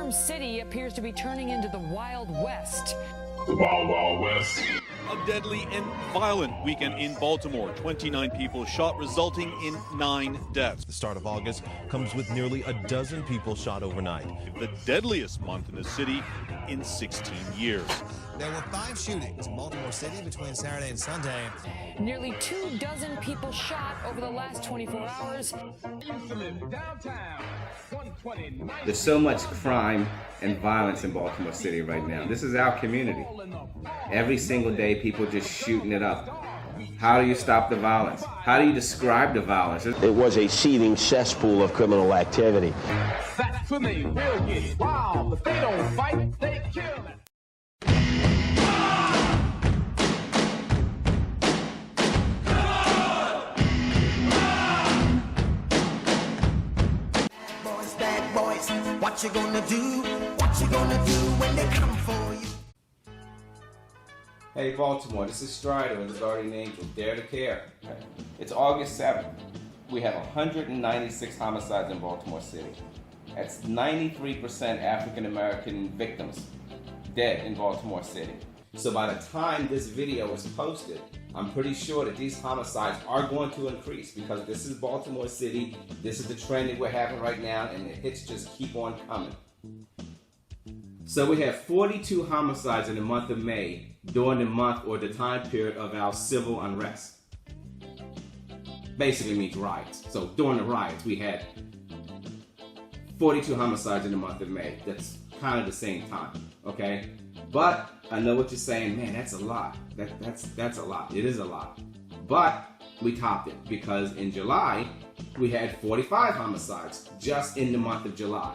Farm City appears to be turning into the Wild West. The Wild Wild West. A deadly and violent weekend in Baltimore. 29 people shot, resulting in 9 deaths. The start of August comes with nearly a dozen people shot overnight. The deadliest month in the city in 16 years. There were 5 shootings in Baltimore City between Saturday and Sunday. Nearly 24 people shot over the last 24 hours. There's so much crime and violence in Baltimore City right now. This is our community. Every single day, people just shooting it up. How do you stop the violence? How do you describe the violence? It was a seething cesspool of criminal activity. That's when they will get wild. If they don't fight, they kill it. What you gonna do? What you gonna do when they come for you? Hey Baltimore, this is Strider and the Guardian Angel. Dare to care. It's August 7th. We have 196 homicides in Baltimore City. That's 93% African American victims dead in Baltimore City. So by the time this video is posted, I'm pretty sure that these homicides are going to increase because this is Baltimore City, this is the trend that we're having right now, and the hits just keep on coming. So we have 42 homicides in the month of May during the month or the time period of our civil unrest. Basically means riots. So during the riots, we had 42 homicides in the month of May. That's kind of the same time, okay? But I know what you're saying, man, that's a lot. That's a lot. It is a lot. But we topped it because in July, we had 45 homicides just in the month of July.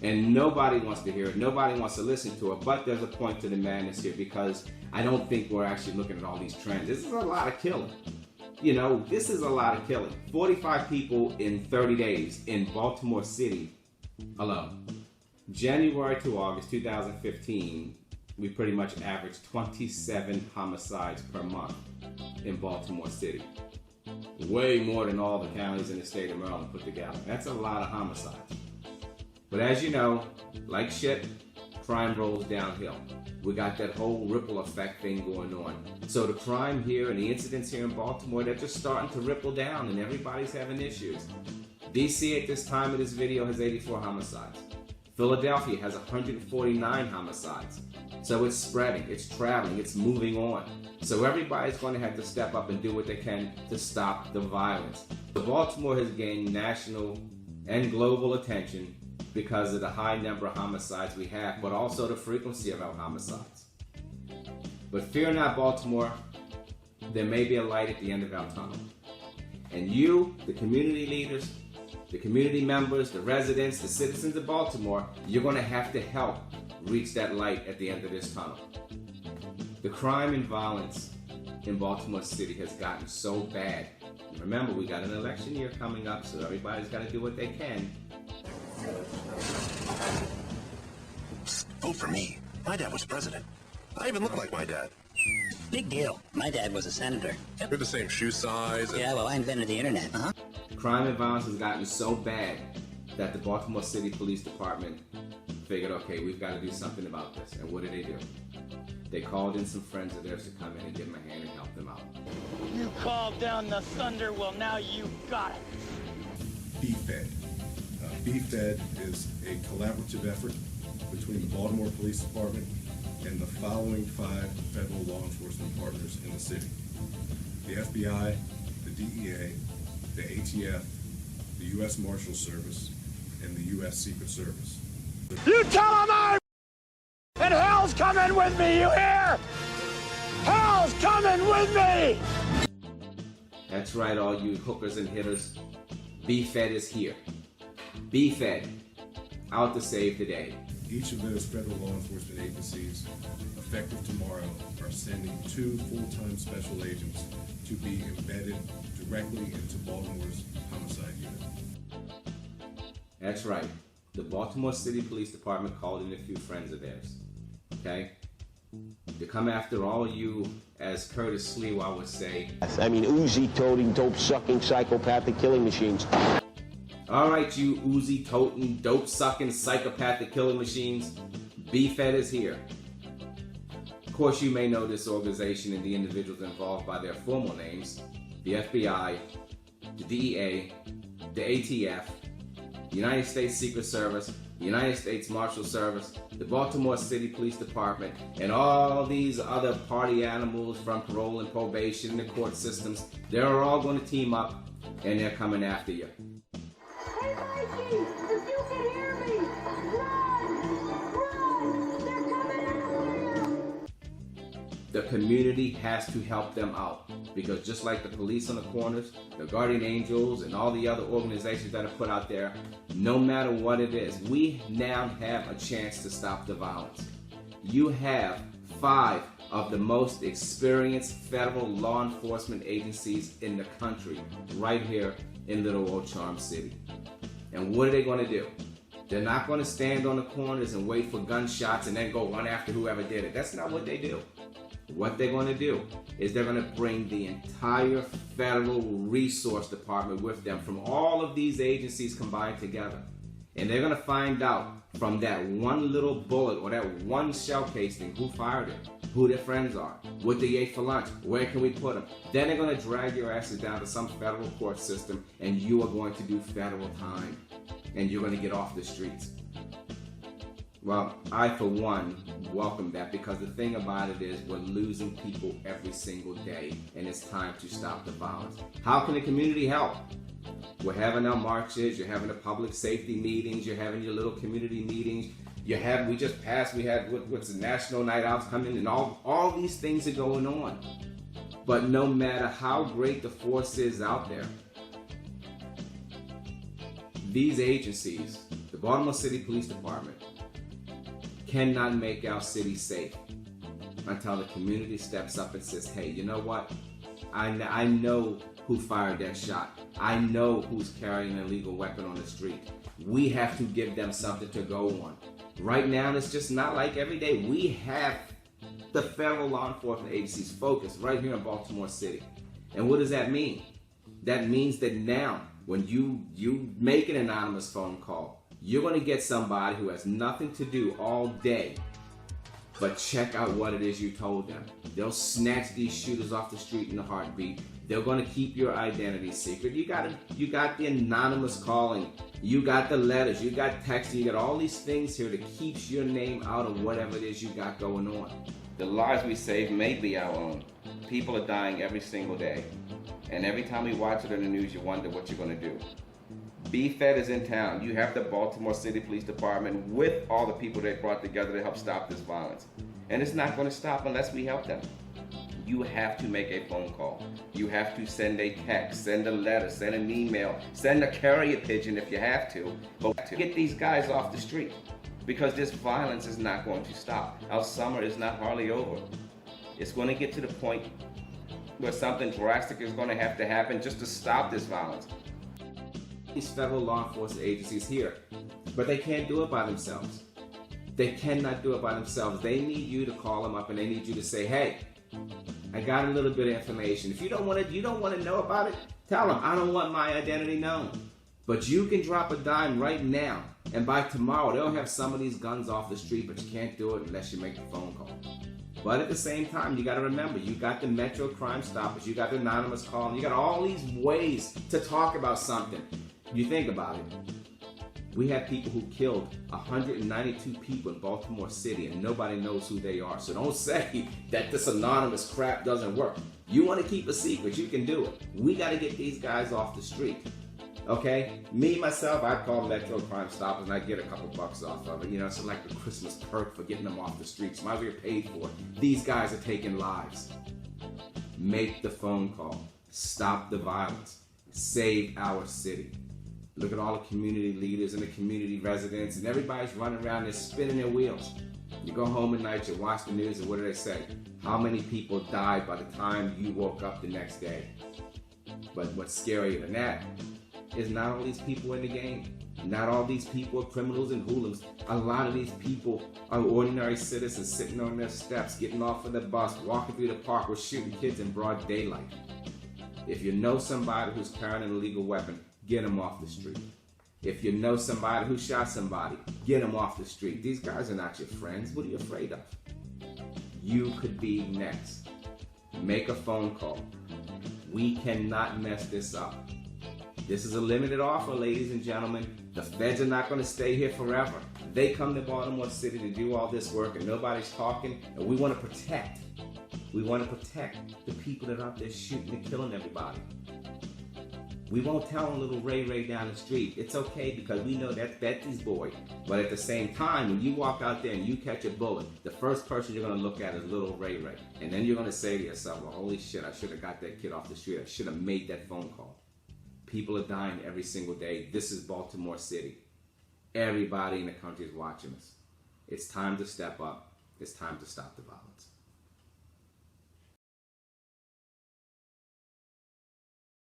And nobody wants to hear it. Nobody wants to listen to it. But there's a point to the madness here because I don't think we're actually looking at all these trends. This is a lot of killing. You know, this is a lot of killing. 45 people in 30 days in Baltimore City alone. January to August 2015, we pretty much averaged 27 homicides per month in Baltimore City. Way more than all the counties in the state of Maryland put together. That's a lot of homicides. But as you know, like shit, crime rolls downhill. We got that whole ripple effect thing going on. So the crime here and the incidents here in Baltimore, they're just starting to ripple down and everybody's having issues. DC at this time of this video has 84 homicides. Philadelphia has 149 homicides. So it's spreading, it's traveling, it's moving on. So everybody's going to have to step up and do what they can to stop the violence. Baltimore has gained national and global attention because of the high number of homicides we have, but also the frequency of our homicides. But fear not, Baltimore, there may be a light at the end of our tunnel. And you, the community leaders, the community members, the residents, the citizens of Baltimore, you're going to have to help reach that light at the end of this tunnel. The crime and violence in Baltimore City has gotten so bad. Remember, we got an election year coming up, so everybody's got to do what they can. Vote for me. My dad was president. I even look like my dad. Big deal. My dad was a senator. We're the same shoe size. Yeah, well, I invented the internet. Crime and violence has gotten so bad that the Baltimore City Police Department figured, okay, we've got to do something about this. And what did? They called in some friends of theirs to come in and give them a hand and help them out. You called down the thunder, well now you got it. BFED. BFED is a collaborative effort between the Baltimore Police Department and the following 5 federal law enforcement partners in the city: the FBI, the DEA, the ATF, the U.S. Marshals Service, and the U.S. Secret Service. You tell them I'm and hell's coming with me, you hear? Hell's coming with me! That's right, all you hookers and hitters. BFED is here. BFED, out to save the day. Each of those federal law enforcement agencies, effective tomorrow, are sending 2 full-time special agents to be embedded directly into Baltimore's homicide unit. That's right. The Baltimore City Police Department called in a few friends of theirs. Okay? To come after all you, as Curtis Sliwa would say. I mean, Uzi-toting, dope-sucking, psychopathic killing machines. All right, you Uzi-toting, dope-sucking, psychopathic killing machines, BFED is here. Of course, you may know this organization and the individuals involved by their formal names: the FBI, the DEA, the ATF, the United States Secret Service, the United States Marshal Service, the Baltimore City Police Department, and all these other party animals from parole and probation and the court systems. They're all going to team up, and they're coming after you. Hey, Mikey, if you can hear me, run! Run! They're coming after you! The community has to help them out, because just like the police on the corners, the guardian angels, and all the other organizations that are put out there, no matter what it is, we now have a chance to stop the violence. You have 5 of the most experienced federal law enforcement agencies in the country right here in little old Charm City. And what are they going to do? They're not going to stand on the corners and wait for gunshots and then go run after whoever did it. That's not what they do. What they're going to do is they're going to bring the entire federal resource department with them from all of these agencies combined together. And they're going to find out from that one little bullet or that one shell casing who fired it, who their friends are, what they ate for lunch, where can we put them. Then they're going to drag your asses down to some federal court system, and you are going to do federal time, and you're going to get off the streets. Well, I, for one, welcome that, because the thing about it is we're losing people every single day, and it's time to stop the violence. How can the community help? We're having our marches, you're having the public safety meetings, you're having your little community meetings. We had what's the National Night Outs coming, and all these things are going on. But no matter how great the force is out there, these agencies, the Baltimore City Police Department, cannot make our city safe until the community steps up and says, hey, you know what? I know who fired that shot. I know who's carrying an illegal weapon on the street. We have to give them something to go on. Right now, it's just not like every day. We have the federal law enforcement agencies focused right here in Baltimore City. And what does that mean? That means that now, when you make an anonymous phone call, you're going to get somebody who has nothing to do all day but check out what it is you told them. They'll snatch these shooters off the street in a heartbeat. They're going to keep your identity secret. You got the anonymous calling. You got the letters. You got texting. You got all these things here that keeps your name out of whatever it is you got going on. The lives we save may be our own. People are dying every single day. And every time we watch it on the news, you wonder what you're going to do. BFED is in town. You have the Baltimore City Police Department with all the people they brought together to help stop this violence. And it's not going to stop unless we help them. You have to make a phone call. You have to send a text, send a letter, send an email, send a carrier pigeon if you have to, but to get these guys off the street, because this violence is not going to stop. Our summer is not hardly over. It's going to get to the point where something drastic is going to have to happen just to stop this violence. These federal law enforcement agencies here, but they can't do it by themselves. They cannot do it by themselves. They need you to call them up, and they need you to say, hey, I got a little bit of information. If you don't want to know about it, tell them, I don't want my identity known. But you can drop a dime right now, and by tomorrow they'll have some of these guns off the street, but you can't do it unless you make the phone call. But at the same time, you got to remember, you got the Metro Crime Stoppers, you got the anonymous calling, you got all these ways to talk about something. You think about it. We have people who killed 192 people in Baltimore City, and nobody knows who they are. So don't say that this anonymous crap doesn't work. You want to keep a secret, you can do it. We got to get these guys off the street. Okay? Me, myself, I call Metro Crime Stoppers, and I get a couple bucks off of it. You know, it's like a Christmas perk for getting them off the streets. Might as well get paid for it. These guys are taking lives. Make the phone call. Stop the violence. Save our city. Look at all the community leaders and the community residents, and everybody's running around there spinning their wheels. You go home at night, you watch the news, and what do they say? How many people died by the time you woke up the next day? But what's scarier than that is not all these people in the game. Not all these people are criminals and hooligans. A lot of these people are ordinary citizens sitting on their steps, getting off of the bus, walking through the park, or shooting kids in broad daylight. If you know somebody who's carrying an illegal weapon, get them off the street. If you know somebody who shot somebody, get them off the street. These guys are not your friends. What are you afraid of? You could be next. Make a phone call. We cannot mess this up. This is a limited offer, ladies and gentlemen. The feds are not going to stay here forever. They come to Baltimore City to do all this work and nobody's talking, and we want to protect. We want to protect the people that are out there shooting and killing everybody. We won't tell little Ray down the street. It's okay because we know that's Betsy's boy. But at the same time, when you walk out there and you catch a bullet, the first person you're going to look at is little Ray. And then you're going to say to yourself, well, holy shit, I should have got that kid off the street. I should have made that phone call. People are dying every single day. This is Baltimore City. Everybody in the country is watching us. It's time to step up. It's time to stop the violence.